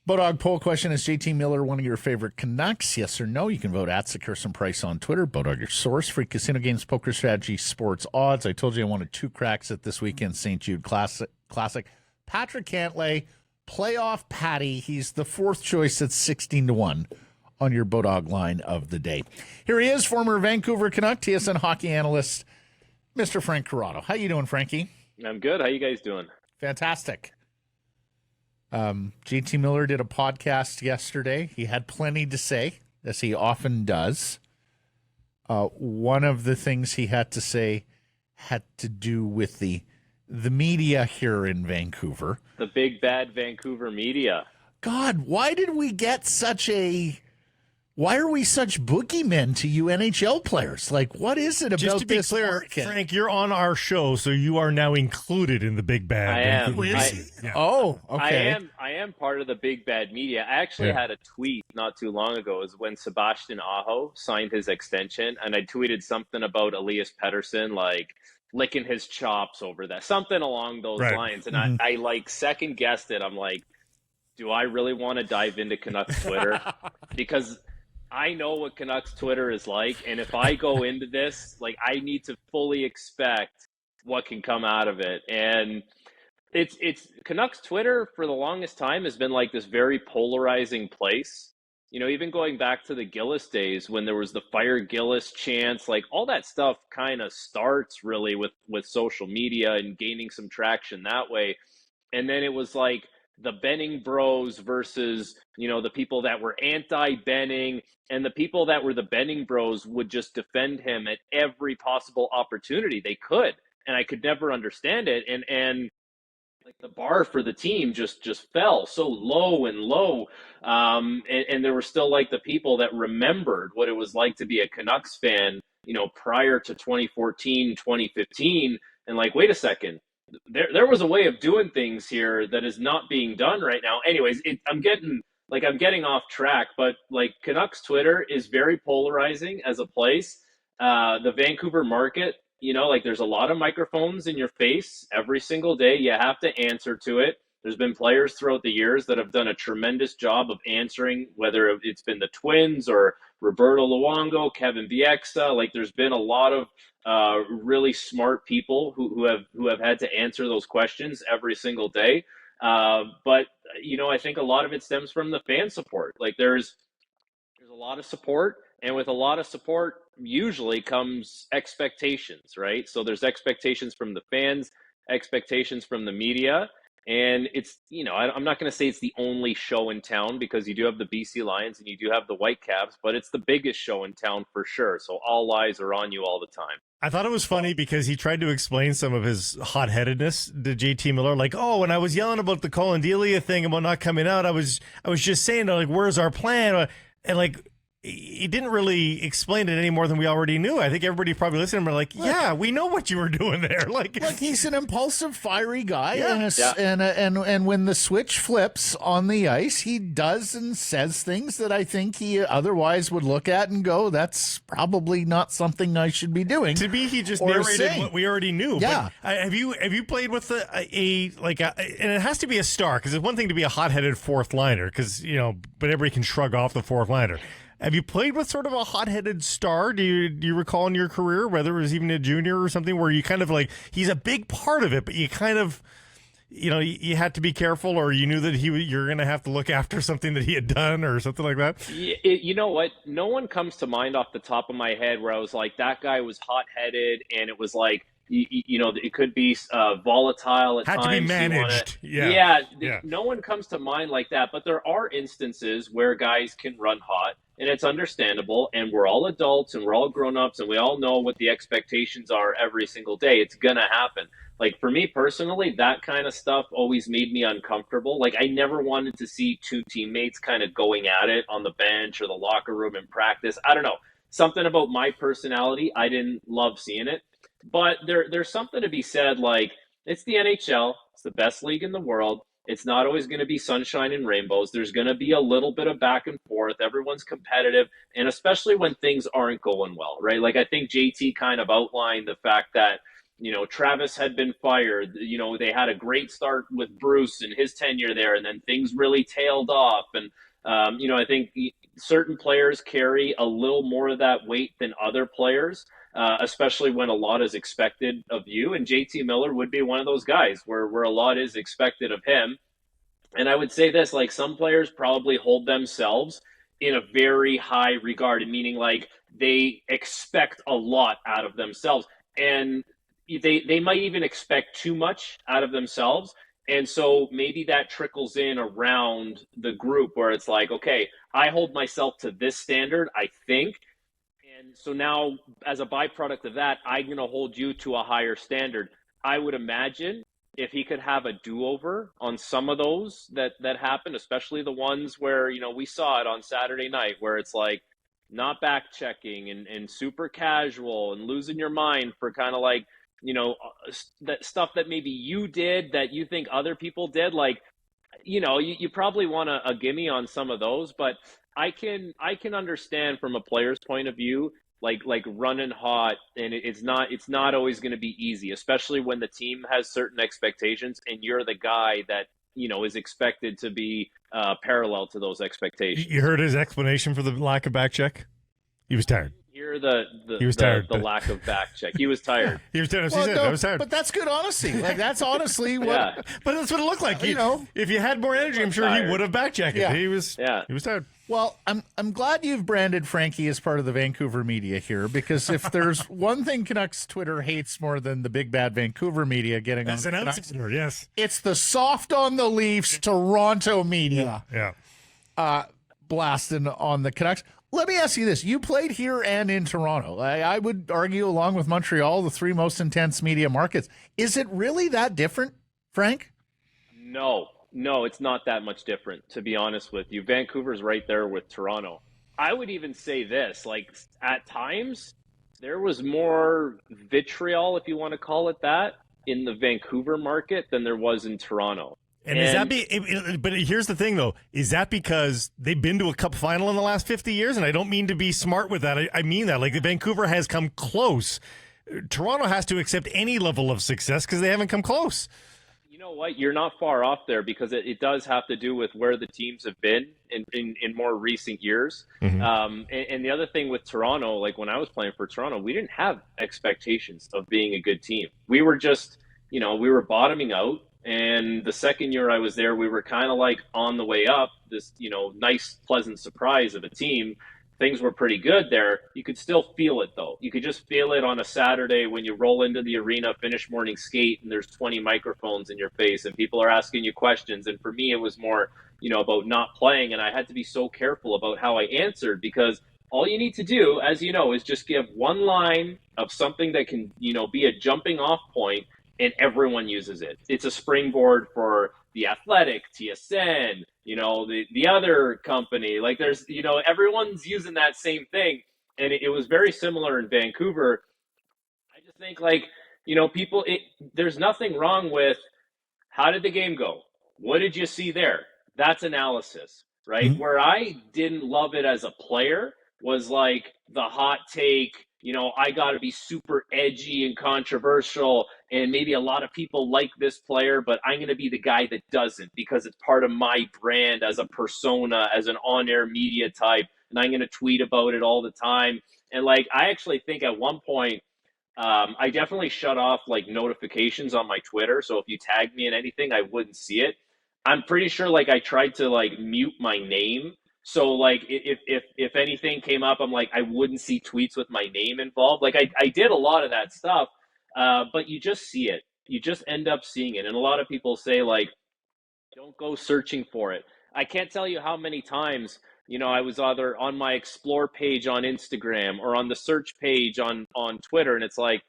Bodog poll question, is JT Miller one of your favorite Canucks? Yes or no? You can vote at Sekeres and Price on Twitter. Bodog, your source. Free casino games, poker strategy, sports odds. I told you I wanted 2 cracks at this weekend's St. Jude Classic. Patrick Cantlay, playoff Patty. He's the 4th choice at 16-1 on your Bodog line of the day. Here he is, former Vancouver Canuck, TSN hockey analyst, Mr. Frank Corrado. How you doing, Frankie? I'm good. How you guys doing? Fantastic. JT Miller did a podcast yesterday. He had plenty to say, as he often does. One of the things he had to say had to do with the media here in Vancouver. The big bad Vancouver media. God, why are we such boogeymen to you NHL players? Like, what is it about this? Just to be clear, market? Frank, you're on our show, so you are now included in the big bad. I am. Yeah. Oh, okay. I am part of the big bad media. I actually had a tweet not too long ago. It was when Sebastian Aho signed his extension, and I tweeted something about Elias Pettersson, like licking his chops over that, something along those lines. And I like second guessed it. I'm like, do I really want to dive into Canucks Twitter? Because I know what Canucks Twitter is like, and if I go into this, like, I need to fully expect what can come out of it. And it's Canucks Twitter for the longest time has been like this very polarizing place. You know, even going back to the Gillis days when there was the Fire Gillis chants, like all that stuff kind of starts really with social media and gaining some traction that way. And then it was like the Benning bros versus, you know, the people that were anti-Benning, and the people that were the Benning bros would just defend him at every possible opportunity they could. And I could never understand it. And like the bar for the team just fell so low and low. And there were still like the people that remembered what it was like to be a Canucks fan, you know, prior to 2014, 2015. And like, wait a second. There was a way of doing things here that is not being done right now. Anyways, I'm getting off track, but like Canucks Twitter is very polarizing as a place. The Vancouver market, you know, like there's a lot of microphones in your face every single day. You have to answer to it. There's been players throughout the years that have done a tremendous job of answering, whether it's been the Twins or Roberto Luongo, Kevin Bieksa. Like there's been a lot of really smart people who have had to answer those questions every single day. But, you know, I think a lot of it stems from the fan support. Like there's a lot of support, and with a lot of support usually comes expectations, right? So there's expectations from the fans, expectations from the media. And it's, you know, I'm not going to say it's the only show in town, because you do have the BC Lions and you do have the Whitecaps, but it's the biggest show in town for sure. So all eyes are on you all the time. I thought it was funny because he tried to explain some of his hot-headedness to JT Miller. Like, oh, when I was yelling about the Colin Delia thing about not coming out, I was just saying, like, where's our plan? And like, he didn't really explain it any more than we already knew. I think everybody probably listening were like, yeah, we know what you were doing there. Like he's an impulsive, fiery guy, Yeah. and when the switch flips on the ice, he does and says things that I think he otherwise would look at and go, that's probably not something I should be doing. To me, he just narrated what we already knew. Yeah. But, have you played with and it has to be a star, because it's one thing to be a hot-headed fourth liner, because, you know, but everybody can shrug off the fourth liner. Have you played with sort of a hot-headed star? Do you recall in your career, whether it was even a junior or something, where you kind of like, he's a big part of it, but you kind of, you know, you had to be careful, or you knew that you're going to have to look after something that he had done or something like that? You know what? No one comes to mind off the top of my head where I was like, that guy was hot-headed, and it was like, you know, it could be volatile at times. Had to be managed. No one comes to mind like that, but there are instances where guys can run hot, and it's understandable, and we're all adults and we're all grown-ups, and we all know what the expectations are every single day. It's gonna happen. Like, for me personally, that kind of stuff always made me uncomfortable. Like, I never wanted to see two teammates kind of going at it on the bench or the locker room in practice. I don't know. Something about my personality, I didn't love seeing it. But there's something to be said, like, it's the NHL. It's the best league in the world. It's not always going to be sunshine and rainbows. There's going to be a little bit of back and forth. Everyone's competitive, and especially when things aren't going well, right? Like, I think JT kind of outlined the fact that, Travis had been fired. They had a great start with Bruce and his tenure there, and then things really tailed off. And, I think certain players carry a little more of that weight than other players, especially when a lot is expected of you. And JT Miller would be one of those guys where a lot is expected of him. And I would say this, like, some players probably hold themselves in a very high regard, meaning like they expect a lot out of themselves. And they might even expect too much out of themselves. And so maybe that trickles in around the group where it's like, okay, I hold myself to this standard, I think. And so now, as a byproduct of that, I'm going to hold you to a higher standard. I would imagine if he could have a do-over on some of those that happened, especially the ones where, we saw it on Saturday night, where it's like not back-checking and super casual and losing your mind for kind of like, that stuff that maybe you did that you think other people did, like, you probably want a gimme on some of those, but I can understand from a player's point of view, like running hot, and it's not always going to be easy, especially when the team has certain expectations and you're the guy that, is expected to be parallel to those expectations. You heard his explanation for the lack of back check? He was tired. He was tired. The lack of back check. He was tired. He was tired. I was tired. But that's good honesty. Like, that's honestly what. Yeah. But that's what it looked like. If you had more energy, I'm sure he would have back checked. Yeah. He was tired. Well, I'm glad you've branded Frankie as part of the Vancouver media here, because if there's one thing Canucks Twitter hates more than the big bad Vancouver media getting on Canucks, yes, it's the soft on the Leafs Toronto media. Yeah. Blasting on the Canucks. Let me ask you this. You played here and in Toronto. I would argue, along with Montreal, the three most intense media markets. Is it really that different, Frank? No, it's not that much different, to be honest with you. Vancouver's right there with Toronto. I would even say this, like, at times, there was more vitriol, if you want to call it that, in the Vancouver market than there was in Toronto. But here's the thing, though. Is that because they've been to a cup final in the last 50 years? And I don't mean to be smart with that. I mean that. Like, Vancouver has come close. Toronto has to accept any level of success because they haven't come close. You know what? You're not far off there, because it does have to do with where the teams have been in more recent years. Mm-hmm. And the other thing with Toronto, like when I was playing for Toronto, we didn't have expectations of being a good team. We were just, we were bottoming out. And the second year I was there, we were kind of like on the way up, this, nice, pleasant surprise of a team. Things were pretty good there. You could still feel it, though. You could just feel it on a Saturday when you roll into the arena, finish morning skate, and there's 20 microphones in your face and people are asking you questions. And for me, it was more, about not playing. And I had to be so careful about how I answered, because all you need to do, as you know, is just give one line of something that can, be a jumping off point, and everyone uses it. It's a springboard for The Athletic, TSN, the other company. Like, there's, everyone's using that same thing. And it was very similar in Vancouver. I just think, like, people, there's nothing wrong with how did the game go? What did you see there? That's analysis, right? Mm-hmm. Where I didn't love it as a player was like the hot take, I got to be super edgy and controversial, and maybe a lot of people like this player, but I'm going to be the guy that doesn't, because it's part of my brand as a persona, as an on-air media type, and I'm going to tweet about it all the time. And like, I actually think at one point, I definitely shut off like notifications on my Twitter. So if you tagged me in anything, I wouldn't see it. I'm pretty sure like I tried to like mute my name. So like if anything came up, I'm like, I wouldn't see tweets with my name involved. Like I did a lot of that stuff, but you just see it. You just end up seeing it. And a lot of people say like, don't go searching for it. I can't tell you how many times, I was either on my explore page on Instagram or on the search page on Twitter. And it's like,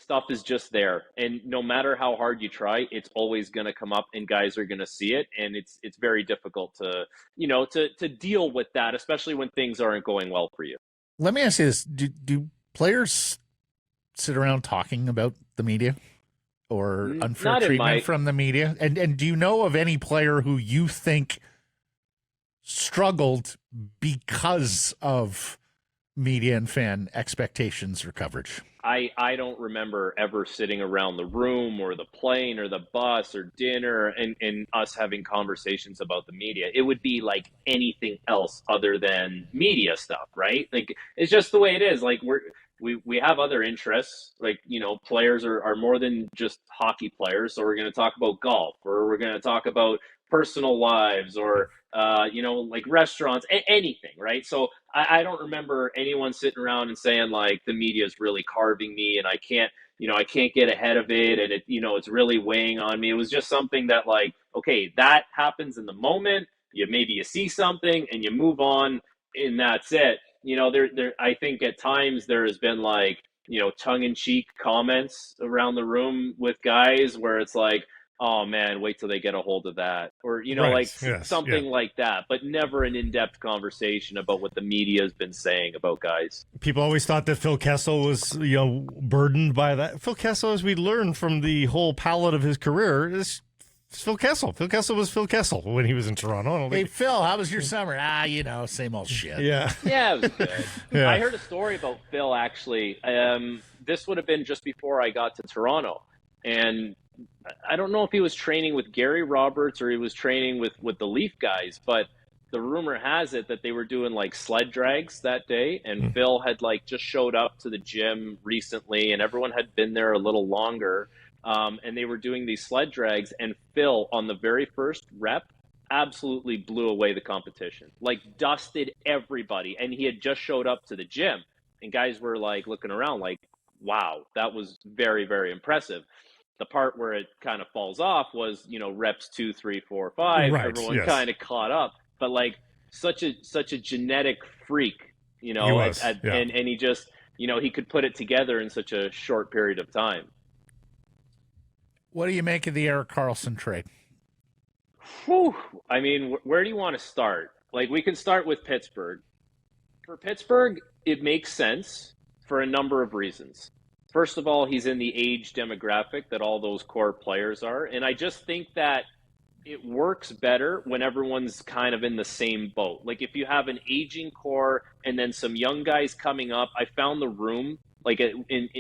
stuff is just there, and no matter how hard you try, it's always going to come up and guys are going to see it, and it's very difficult to to deal with that, especially when things aren't going well for you. Let me ask you this. Do players sit around talking about the media or unfair treatment from the media? And do you know of any player who you think struggled because of media and fan expectations or coverage? I don't remember ever sitting around the room or the plane or the bus or dinner and us having conversations about the media. It would be like anything else other than media stuff, right? Like it's just the way it is. Like we have other interests. Like, players are more than just hockey players. So we're going to talk about golf, or we're going to talk about personal lives, or like restaurants, anything, right? So I don't remember anyone sitting around and saying like the media is really carving me and I can't get ahead of it, and it's really weighing on me. It was just something that like, okay, that happens in the moment. You see something and you move on, and that's it. I think at times there has been like, tongue-in-cheek comments around the room with guys where it's like, oh man, wait till they get a hold of that, or Right. like Yes. something Yeah. like that, but never an in-depth conversation about what the media has been saying about guys. People always thought that Phil Kessel was, burdened by that. Phil Kessel, as we learned from the whole palette of his career, is Phil Kessel. Phil Kessel was Phil Kessel when he was in Toronto. I don't Hey, think- Phil, how was your summer? Same old shit. Yeah. Yeah, it was good. Yeah. I heard a story about Phil actually. This would have been just before I got to Toronto, and I don't know if he was training with Gary Roberts or he was training with the Leaf guys, but the rumor has it that they were doing like sled drags that day, and Phil had like just showed up to the gym recently, and everyone had been there a little longer, and they were doing these sled drags, and Phil on the very first rep absolutely blew away the competition, like dusted everybody, and he had just showed up to the gym, and guys were like looking around like, wow, that was very, very impressive. The part where it kind of falls off was, reps 2, 3, 4, 5. Right, Everyone yes. kind of caught up, but like such a genetic freak, He was, yeah. and he just, he could put it together in such a short period of time. What do you make of the Erik Karlsson trade? Whew. I mean, where do you want to start? Like, we can start with Pittsburgh. For Pittsburgh, it makes sense for a number of reasons. First of all, he's in the age demographic that all those core players are. And I just think that it works better when everyone's kind of in the same boat. Like if you have an aging core and then some young guys coming up, I found the room like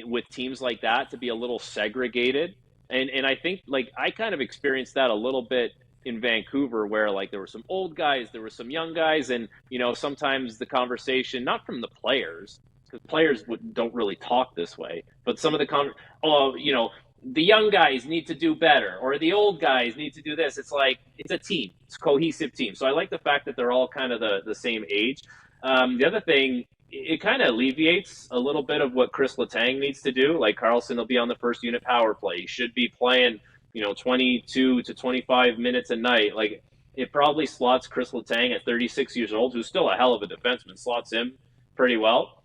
with teams like that to be a little segregated. And I think like I kind of experienced that a little bit in Vancouver, where like there were some old guys, there were some young guys, and sometimes the conversation, not from the players, because players don't really talk this way, but some of the the young guys need to do better, or the old guys need to do this. It's like it's a team, it's a cohesive team. So I like the fact that they're all kind of the same age. The other thing, it kind of alleviates a little bit of what Chris Letang needs to do. Like Karlsson will be on the first unit power play. He should be playing 22 to 25 minutes a night. Like it probably slots Chris Letang at 36 years old, who's still a hell of a defenseman, slots him pretty well.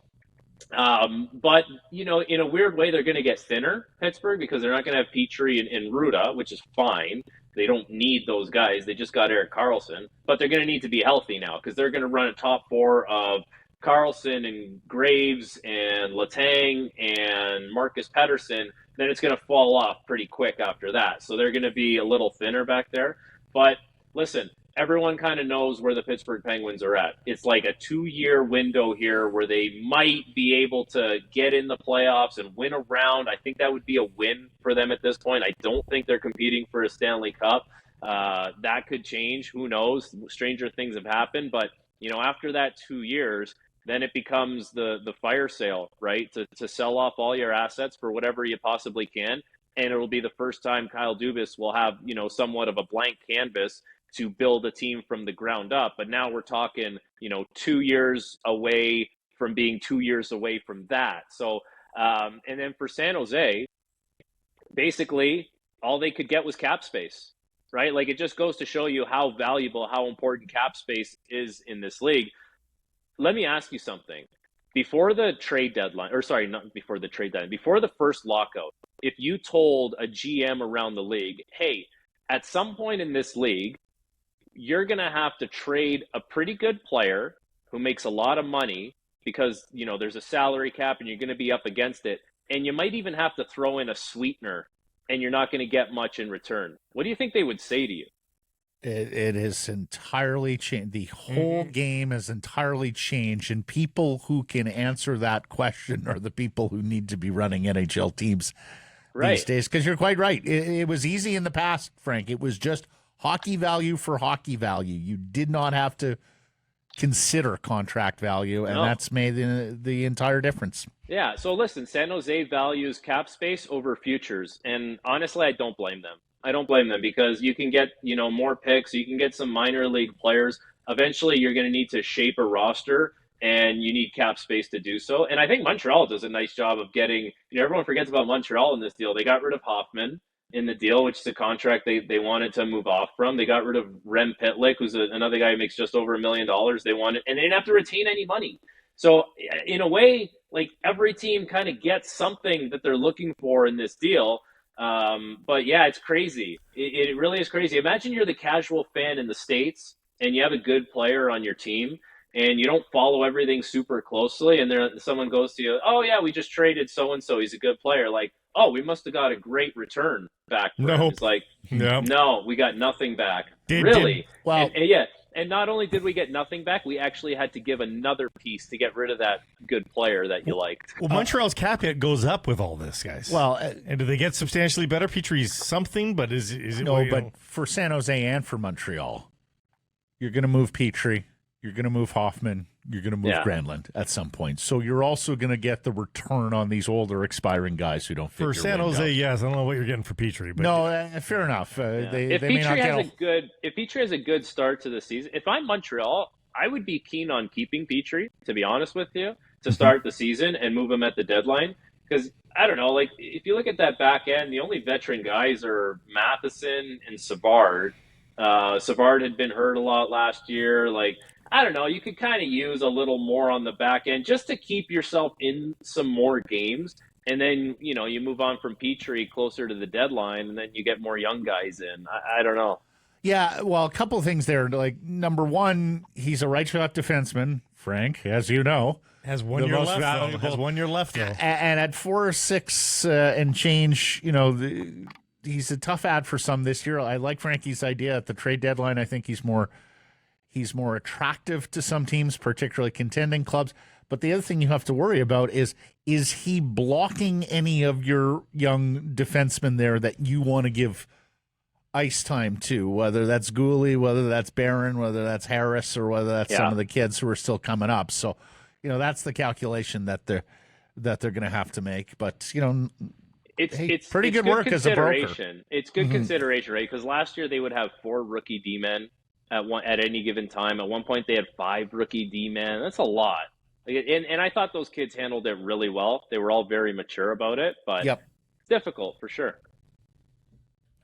But in a weird way, they're going to get thinner, Pittsburgh, because they're not going to have Petrie and Ruda, which is fine. They don't need those guys. They just got Erik Karlsson, but they're going to need to be healthy now because they're going to run a top four of Karlsson and Graves and Letang and Marcus Pettersson. Then it's going to fall off pretty quick after that. So they're going to be a little thinner back there. But listen, everyone kind of knows where the Pittsburgh Penguins are at. It's like a 2-year window here where they might be able to get in the playoffs and win a round. I think that would be a win for them at this point. I don't think they're competing for a Stanley Cup. That could change. Who knows? Stranger things have happened. But, after that 2 years, then it becomes the fire sale, right? To sell off all your assets for whatever you possibly can. And it'll be the first time Kyle Dubas will have, somewhat of a blank canvas to build a team from the ground up. But now we're talking, 2 years away from being 2 years away from that. So, and then for San Jose, basically all they could get was cap space, right? Like it just goes to show you how valuable, how important cap space is in this league. Let me ask you something. Before the trade deadline, or sorry, not before the trade deadline, before the first lockout, if you told a GM around the league, hey, at some point in this league, you're going to have to trade a pretty good player who makes a lot of money because, there's a salary cap and you're going to be up against it. And you might even have to throw in a sweetener and you're not going to get much in return. What do you think they would say to you? It has entirely changed. The whole game has entirely changed, and people who can answer that question are the people who need to be running NHL teams these days. Because you're quite right. It was easy in the past, Frank. It was just hockey value for hockey value. You did not have to consider contract value, and that's made the entire difference. Yeah, so listen, San Jose values cap space over futures, and honestly, I don't blame them. I don't blame them because you can get, more picks, you can get some minor league players. Eventually, you're going to need to shape a roster, and you need cap space to do so. And I think Montreal does a nice job of getting, everyone forgets about Montreal in this deal. They got rid of Hoffman in the deal, which is a contract they wanted to move off from. They got rid of Rem Pitlick, who's another guy who makes just over $1 million. They wanted, and they didn't have to retain any money. So in a way, like every team kind of gets something that they're looking for in this deal. But yeah, it's crazy. It really is crazy. Imagine you're the casual fan in the States and you have a good player on your team and you don't follow everything super closely. And someone goes to you, oh yeah, we just traded so-and-so. He's a good player. Like, oh, we must have got a great return back. Nope. It's like, nope. No, we got nothing back. Really? Well, and not only did we get nothing back, we actually had to give another piece to get rid of that good player that you liked. Well, Montreal's cap hit goes up with all this, guys. Well, and do they get substantially better? Petry's something, but is it? No, but for San Jose and for Montreal, you're going to move Petry, you're going to move Hoffman, you're going to move Granlund at some point. So you're also going to get the return on these older expiring guys who don't fit for San Jose. Yes, I don't know what you're getting for Petry, but no, fair enough. If Petry has a good start to the season, if I'm Montreal, I would be keen on keeping Petry, to be honest with you, to start the season and move him at the deadline. Because I don't know, like if you look at that back end, the only veteran guys are Matheson and Savard. Savard had been hurt a lot last year. Like, I don't know, you could kind of use a little more on the back end just to keep yourself in some more games. And then, you move on from Petry closer to the deadline, and then you get more young guys in. I don't know. Yeah, well, a couple of things there. Like, number one, he's a right-shot defenseman, Frank, as you know. Has 1 year left, though. Has 1 year left, though. And at 4-6 and change, he's a tough ad for some this year. I like Frankie's idea at the trade deadline. I think he's more attractive to some teams, particularly contending clubs. But the other thing you have to worry about is he blocking any of your young defensemen there that you want to give ice time to, whether that's Gooley, whether that's Barron, whether that's Harris, or whether that's some of the kids who are still coming up. So, that's the calculation that they're going to have to make. But, it's pretty good work as a broker. It's good consideration, right? Because last year they would have 4 rookie D-men at any given time. At one point they had 5 rookie D-men. That's a lot. And I thought those kids handled it really well. They were all very mature about it, but difficult for sure.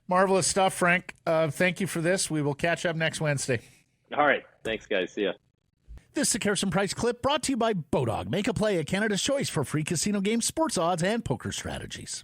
Marvelous stuff, Frank. Thank you for this. We will catch up next Wednesday. All right. Thanks, guys. See ya. This Sekeres and Price clip brought to you by Bodog. Make a play at Canada's choice for free casino games, sports odds, and poker strategies.